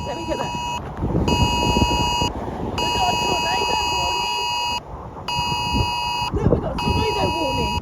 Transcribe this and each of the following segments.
Let me get that. We got a tornado warning. Look, we got a tornado warning.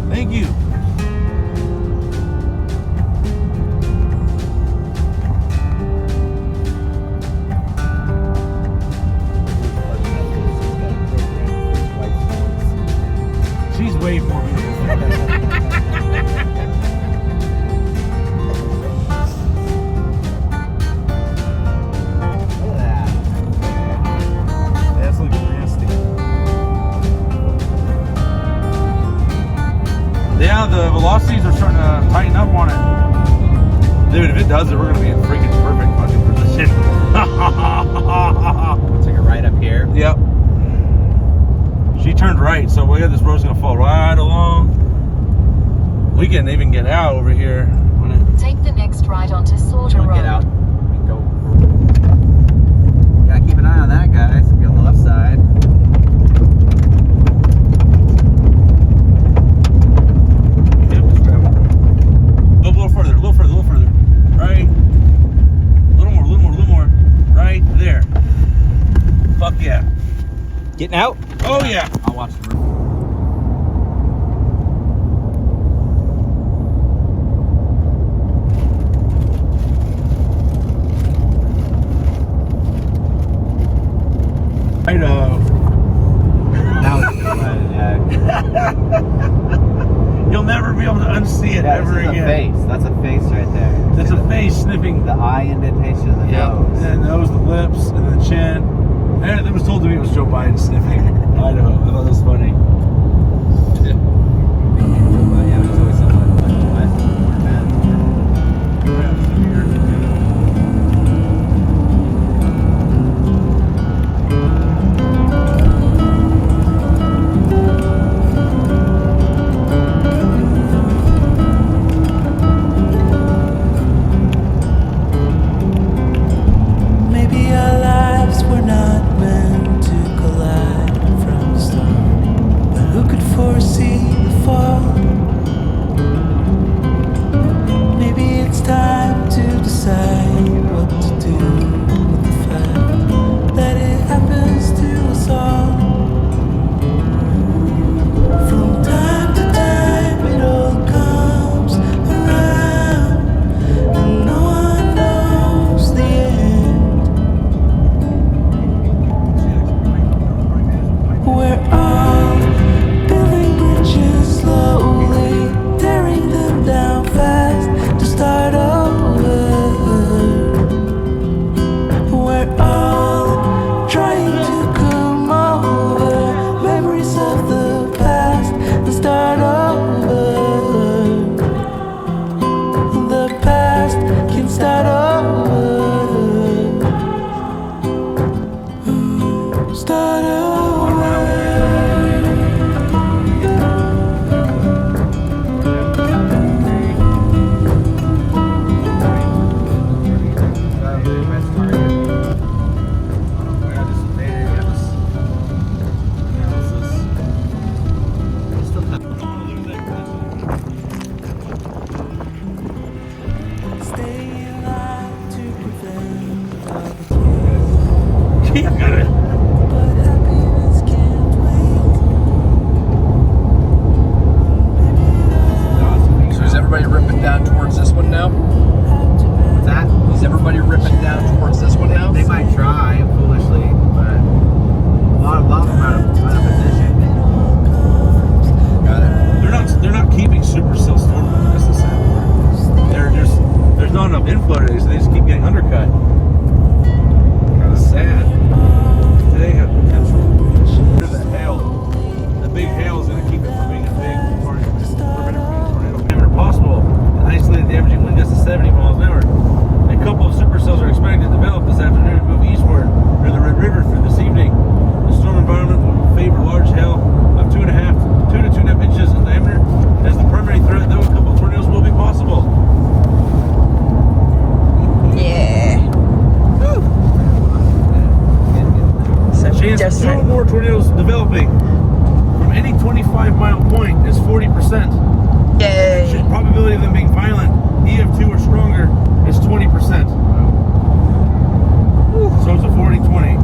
Thank you. She's way more beautiful than that. That's looking nasty. Yeah, the velocities are starting to tighten up on it. Dude, if it does it, we're gonna be in freaking perfect fucking position. Take it right up here. Yep. She turned right, so we got this road's gonna fall right along. We can even get out over here. Take the next right onto Slaughter Road. Get out. Go. Gotta keep an eye on that, guys. Be on the left side. A little further, a little further, a little further. Right. A little more, a little more, a little more. Right there. Fuck yeah. Getting out? Oh yeah. I'll watch the roof. I know. You'll never be able to unsee it ever again. That's a face right there. That's a face sniffing. The eye indentation of the nose. And the nose, the lips, and the chin. And it was told to me it was Joe Biden sniffing. I know. I thought that was funny. Yeah, there's always someone like the West or bad. Maybe our lives were not meant to collide from the start. Good. So is everybody ripping down towards this one now? What's that? Is everybody ripping down towards this one now? They might try foolishly, but a lot of them out of position. Got it. They're not keeping super cells stored with them. That's the sad part. There's not enough inflow today, so they just keep getting undercut. Kind of sad. Today have potential. There's the hail. The big hail is going to keep it from being a big tornado. Just prevent it from being a tornado. Whenever possible, an isolated damaging wind gusts to 70 miles an hour. A couple of supercells are expected to develop this afternoon and move eastward near the Red River through this evening. The storm environment will favor large hail of 2 to 2.5 inches in diameter. As the primary threat, though, a couple of tornadoes will be possible. Yeah. So Chance of just 2 or more tornadoes developing from any 25-mile point is 40%. yay. Probability of them being violent, EF2 or stronger, is 20%. So it's a 40-20.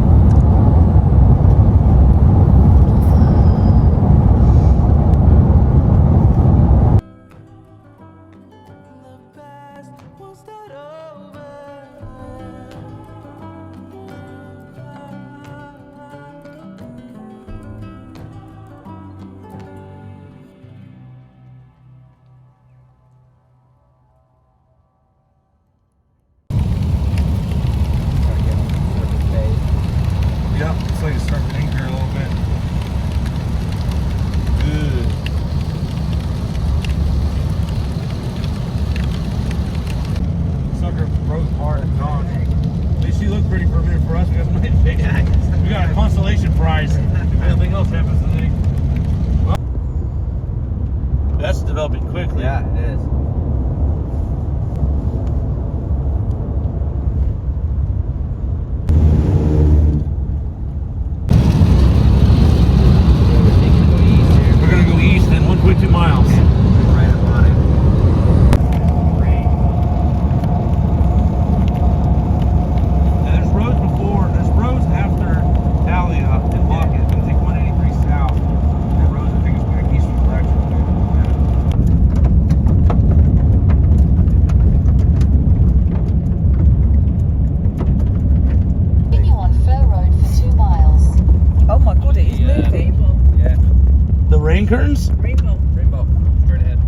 Yeah, looks like it's starting to anchor a little bit. Good. Sucker broke apart and gone. At least she looked pretty for a minute for us. We got we got a consolation prize if anything else happens today. Well, that's developing quickly. Yeah, it is. We're gonna go east in 1.2 miles. Right up on it. And there's roads before, there's roads after Dahlia and Lockett. It's gonna take 183 south. And roads, I think it's back east from Blackstone. Continue on Fur Road for 2 miles. Oh my god, it is moving. Yeah. The rain curtains? Rainbow. Rainbow. Straight ahead.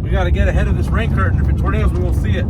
We gotta get ahead of this rain curtain. If it tornadoes, we won't see it.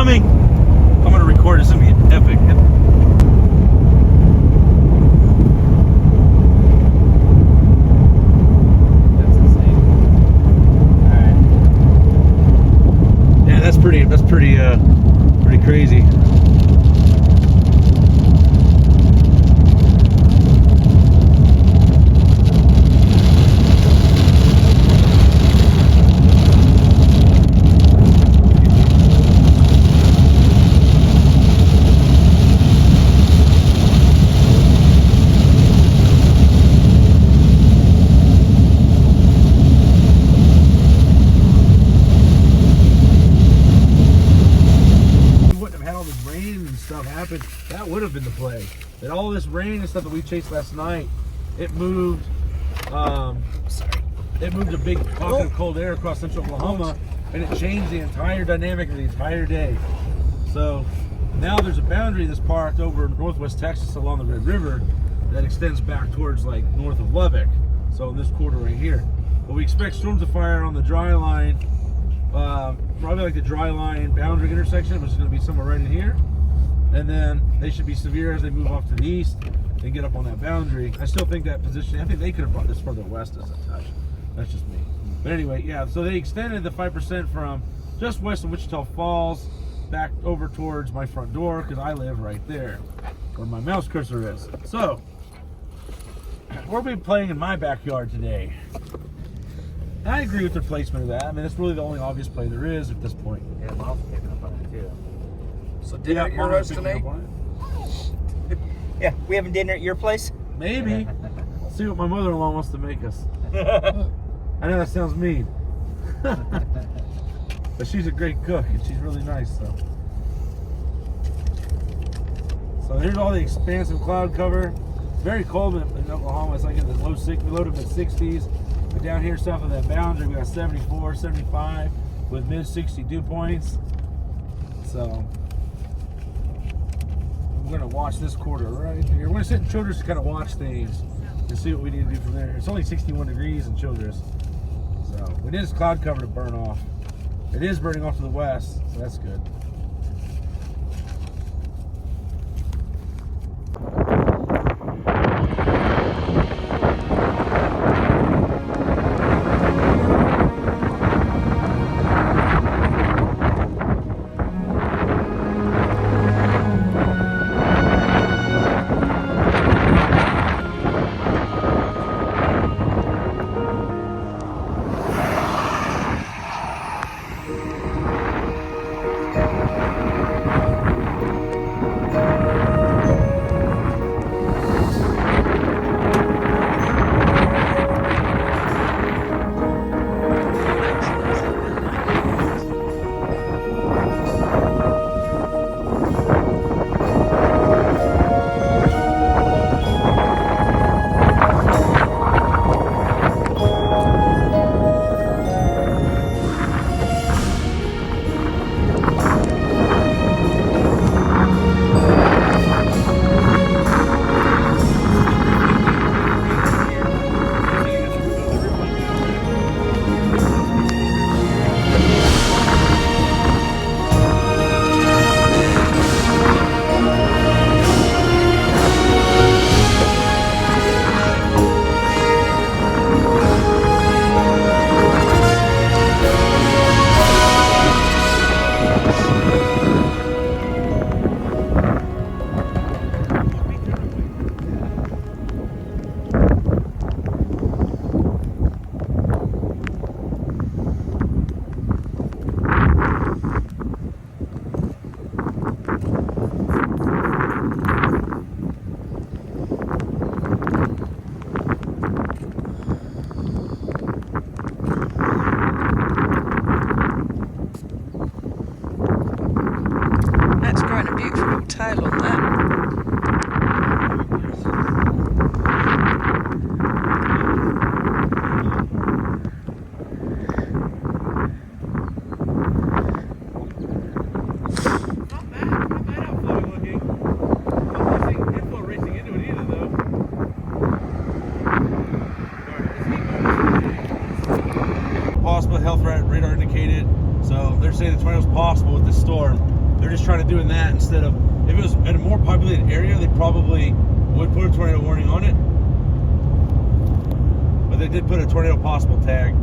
coming. I'm gonna record. It's gonna be epic. That's insane. Alright. Yeah, that's pretty crazy. That would have been the play. That all this rain and stuff that we chased last night, it moved. It moved a big pocket of cold air across central Oklahoma, and it changed the entire dynamic of the entire day. So now there's a boundary that's parked over northwest Texas along the Red River that extends back towards like north of Lubbock. So in this quarter right here, but we expect storms of fire on the dry line, probably like the dry line boundary intersection, which is going to be somewhere right in here. And then they should be severe as they move off to the east and get up on that boundary. I still think that position, I think they could have brought this further west as a touch. That's just me. But anyway, yeah, so they extended the 5% from just west of Wichita Falls back over towards my front door, because I live right there where my mouse cursor is. So, we'll be playing in my backyard today. I agree with the placement of that. I mean, that's really the only obvious play there is at this point. Yeah, Mom's picking up on it too. So dinner at your house tonight? Yeah, we having dinner at your place? Maybe. Let's see what my mother-in-law wants to make us. I know that sounds mean. But she's a great cook and she's really nice, so. So here's all the expansive cloud cover. It's very cold in Oklahoma. It's like in the low 60s, low to mid 60s. But down here, south of that boundary, we got 74, 75 with mid 60 dew points. So we're gonna watch this quarter right here. We're gonna sit in Childress to kind of watch things and see what we need to do from there. It's only 61 degrees in Childress, so we need this cloud cover to burn off. It is burning off to the west, so that's good. tail on that. Possible health radar indicated, so they're saying the tornado is possible with this storm. They're just trying to do that instead of, if it was in a more populated area, they probably would put a tornado warning on it. But they did put a tornado possible tag.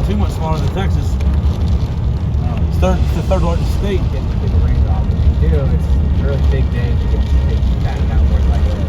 Too much smaller than Texas. It's the third largest state. Getting a big raindrop. If you do, it's a really big day to get back downward like this.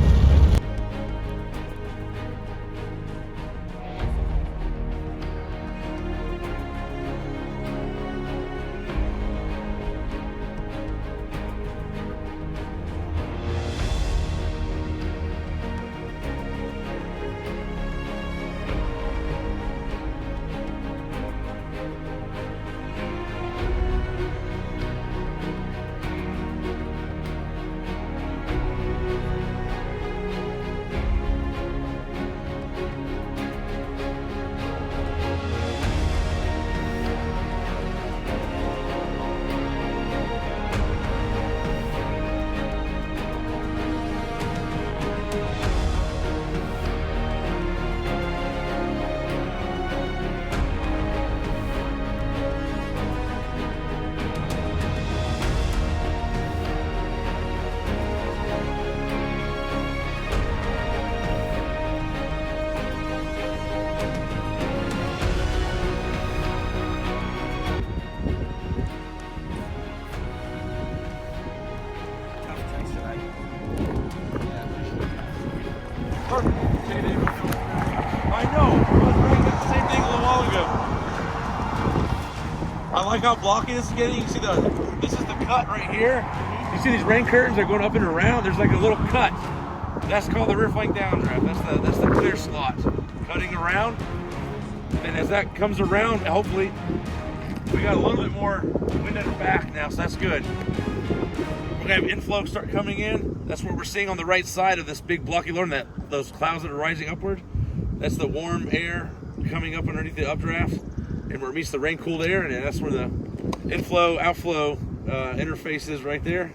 I know. I was writing the same thing a little while ago. I like how blocky this is getting. You can see this is the cut right here. You see these rain curtains are going up and around. There's like a little cut. That's called the rear flank downdraft. That's the clear slot. Cutting around. And as that comes around, hopefully we got a little bit more wind at our back now, so that's good. We're gonna have inflow start coming in. That's what we're seeing on the right side of this big blocky low, those clouds that are rising upward. That's the warm air coming up underneath the updraft, and where it meets the rain cooled air, and that's where the inflow outflow interface is right there.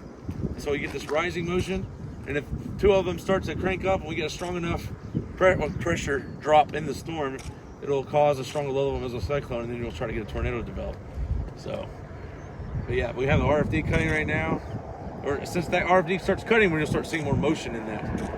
So you get this rising motion, and if two of them start to crank up and we get a strong enough pressure drop in the storm, it'll cause a stronger low level mesocyclone, and then you'll try to get a tornado to develop. So, but yeah, we have the RFD cutting right now. Or since that RFD starts cutting, we're gonna start seeing more motion in that.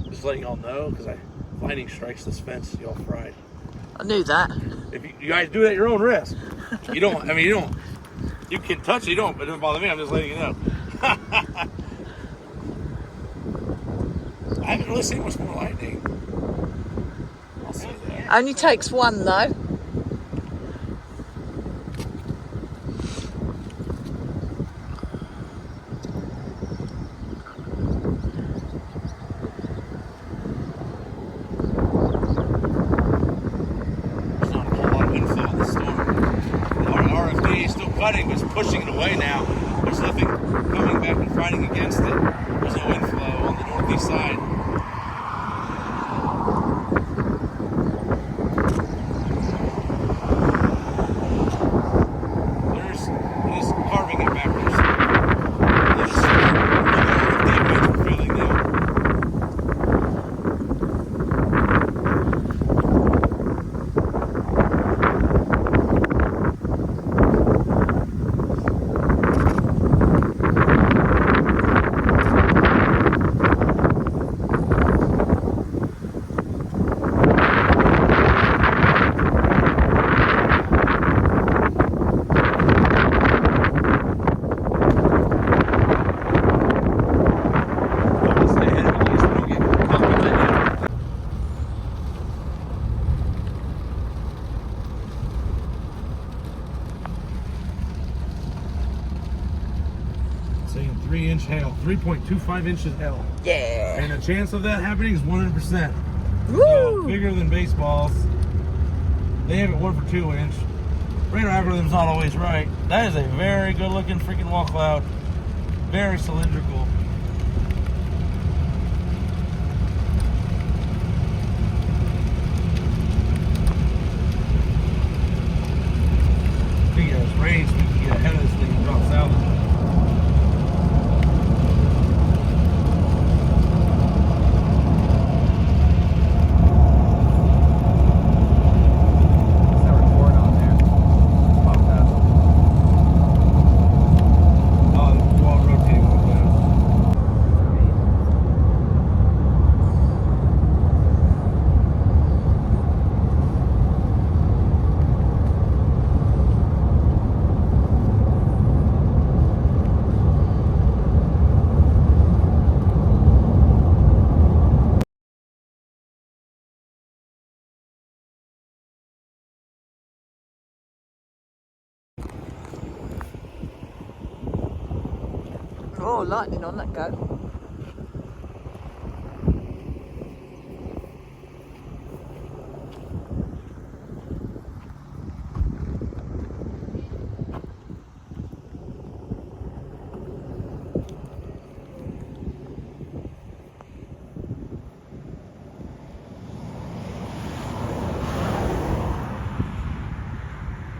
Just letting y'all know, because lightning strikes this fence, y'all fried. I knew that. If you guys do it at your own risk, you don't. I mean, you don't. You can touch it, you don't. But it doesn't bother me. I'm just letting you know. I haven't really seen much more lightning. I'll say that. Only takes one though. Cutting, but it's pushing it away now. There's nothing coming back and fighting against it. There's no inflow on the northeast side. It is carving it backwards. The winds we're feeling now. Saying 3-inch hail, 3.25 inches hail. Yeah. And the chance of that happening is 100%. Woo! So, bigger than baseballs. They have it 1 for 2 inch. Radar algorithm's not always right. That is a very good looking freaking wall cloud. Very cylindrical. I think it has range, we can get ahead of this thing and drop south. Oh, lightning on that go.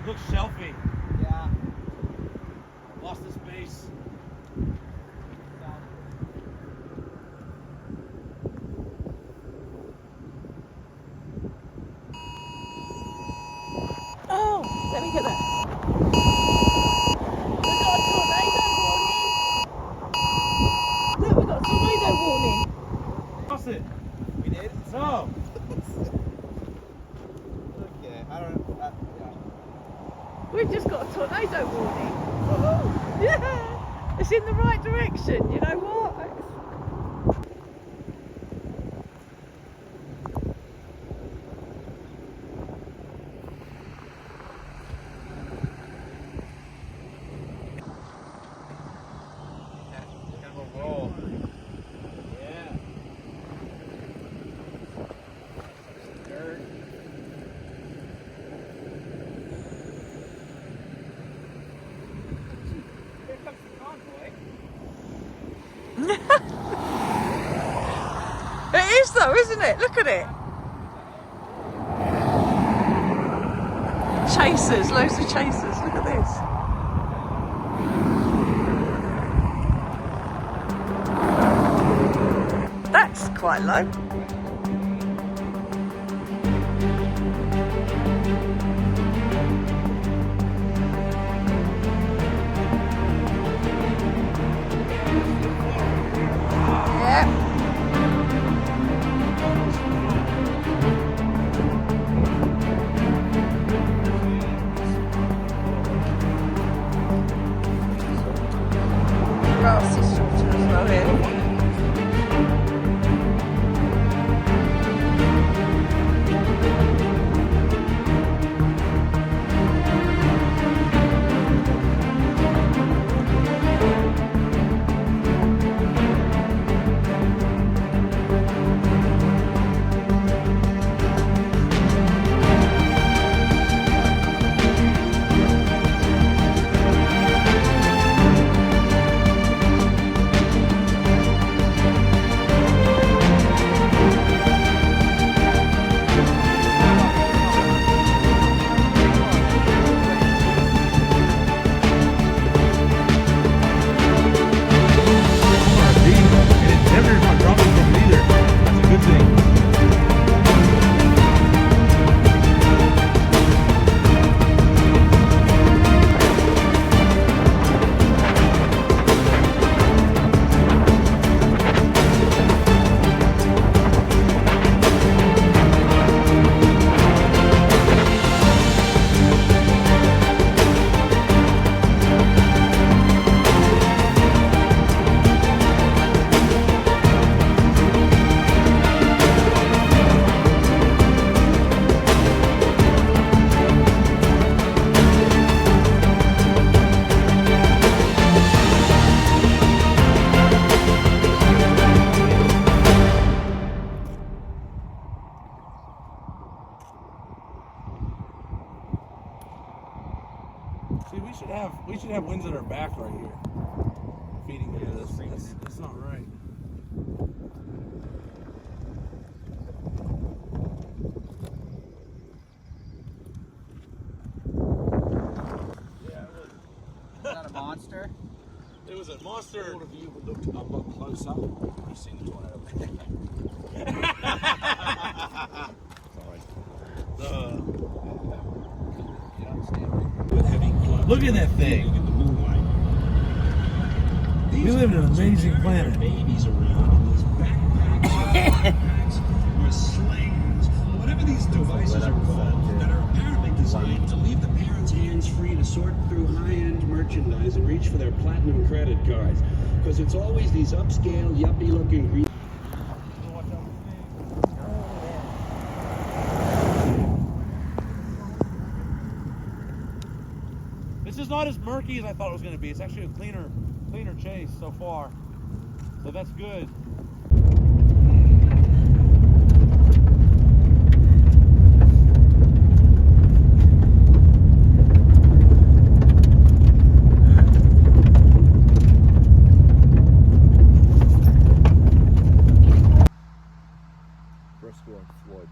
Looks shelfy. Yeah. Lost its base. Oh, let me get that. We've got a tornado warning. Look, we've got a tornado warning. Lost it. We did? No. Okay, I don't know. Yeah. We've just got a tornado warning. Woohoo! Yeah! It's in the right direction, you know what? it? Look at it. Chasers, loads of chasers. Look at this. That's quite low. Grass is shorter as well here. See, we should have winds at our back right here, feeding into this. That's not right. Is that a monster? It was a monster. All of you would look up close up. You've seen the tornado. Look at that thing. We live in an amazing planet. Babies around in these backpacks or slings, whatever these devices are called, that are apparently designed to leave the parents' hands free to sort through high-end merchandise and reach for their platinum credit cards. Because it's always these upscale, yuppie-looking green. This is not as murky as I thought it was going to be. It's actually a cleaner chase so far. So that's good. Briscoe and Floyd.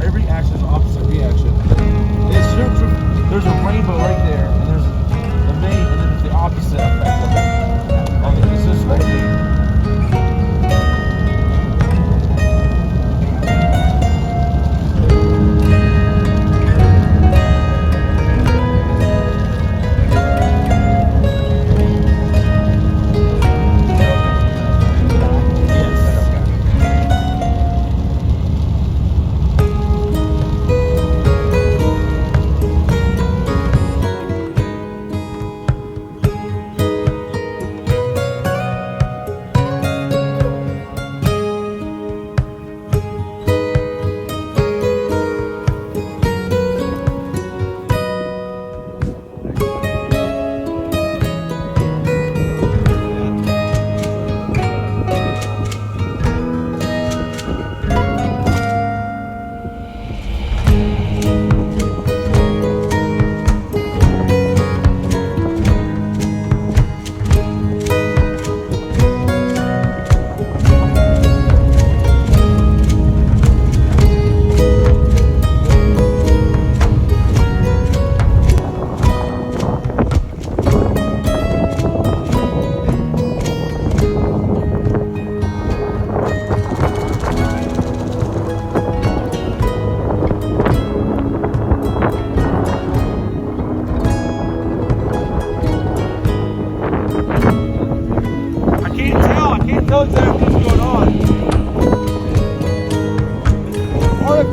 Every action is opposite reaction. There's a rainbow right there, and there's the main, and then there's the opposite effect of it. Oh, this is right.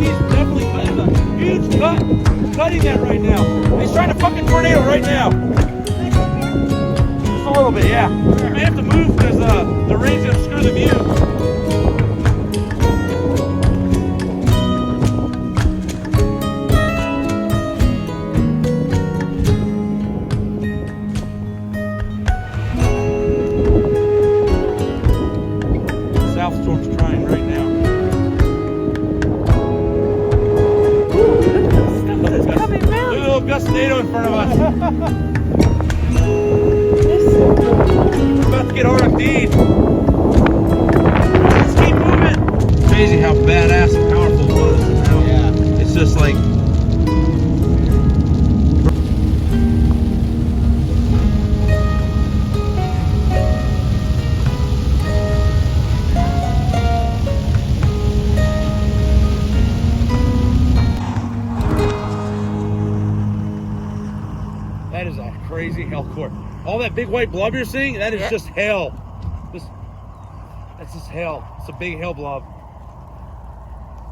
he's definitely cutting a huge cut. Cutting that right now. He's trying to fucking tornado right now. Just a little bit, yeah. I may have to move because the rain's gonna obscure the view. South storm's trying right now. It's coming Look at round. the little gustado in front of us. We're about to get RFD'd. Let's keep moving. Crazy how badass and powerful it was. And how it's just like. That is a crazy hell core. All that big white blob you're seeing, that is just hell. That's just hell. It's a big hell blob.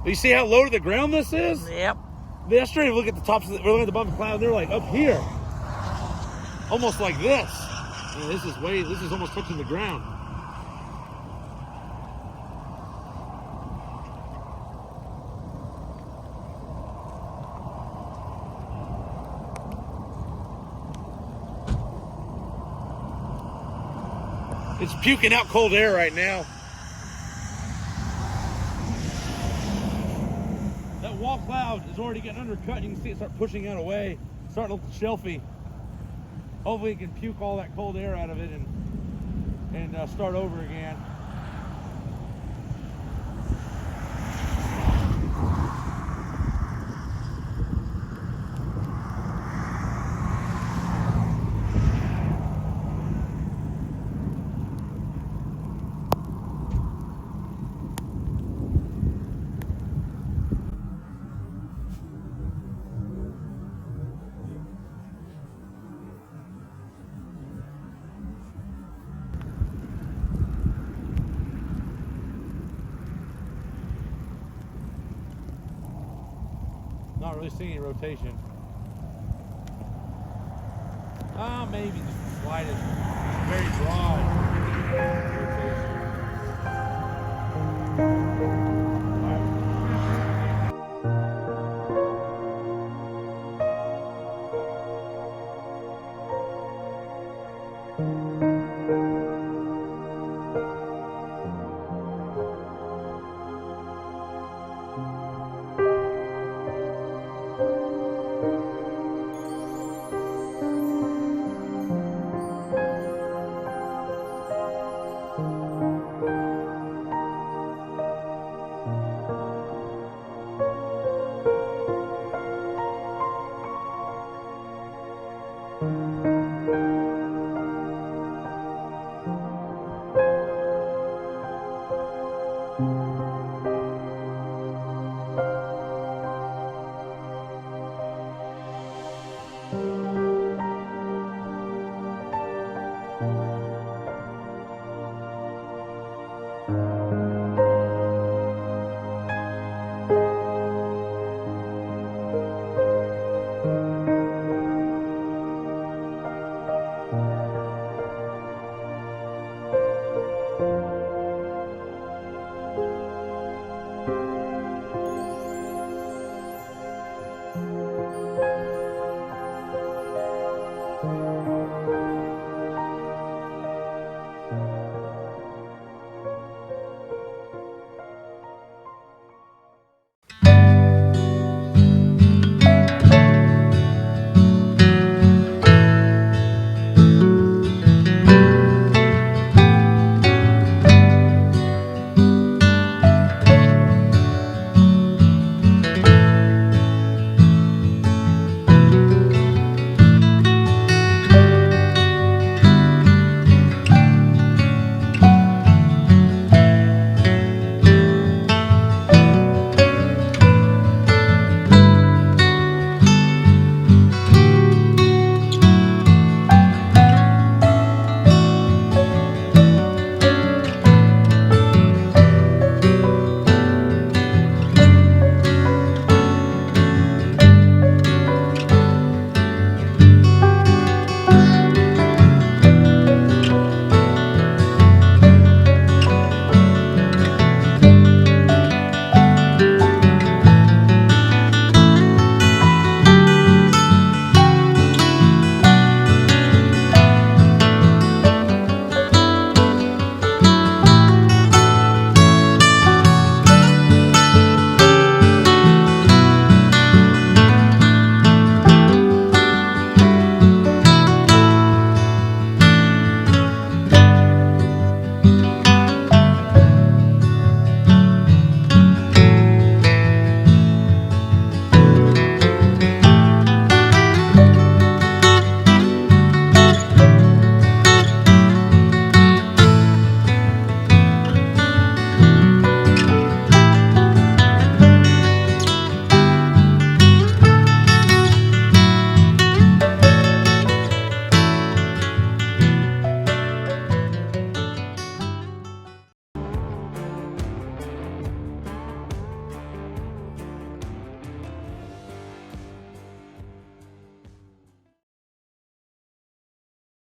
But you see how low to the ground this is? Yep. Yesterday, look at the tops. We're looking at the bottom of the cloud. They're like up here, almost like this. Man, this is almost touching the ground. It's puking out cold air right now. That wall cloud is already getting undercut. You can see it start pushing out away, starting to look shelfy. Hopefully it can puke all that cold air out of it and start over again. Not really seeing any rotation. Maybe just slide it. Very broad.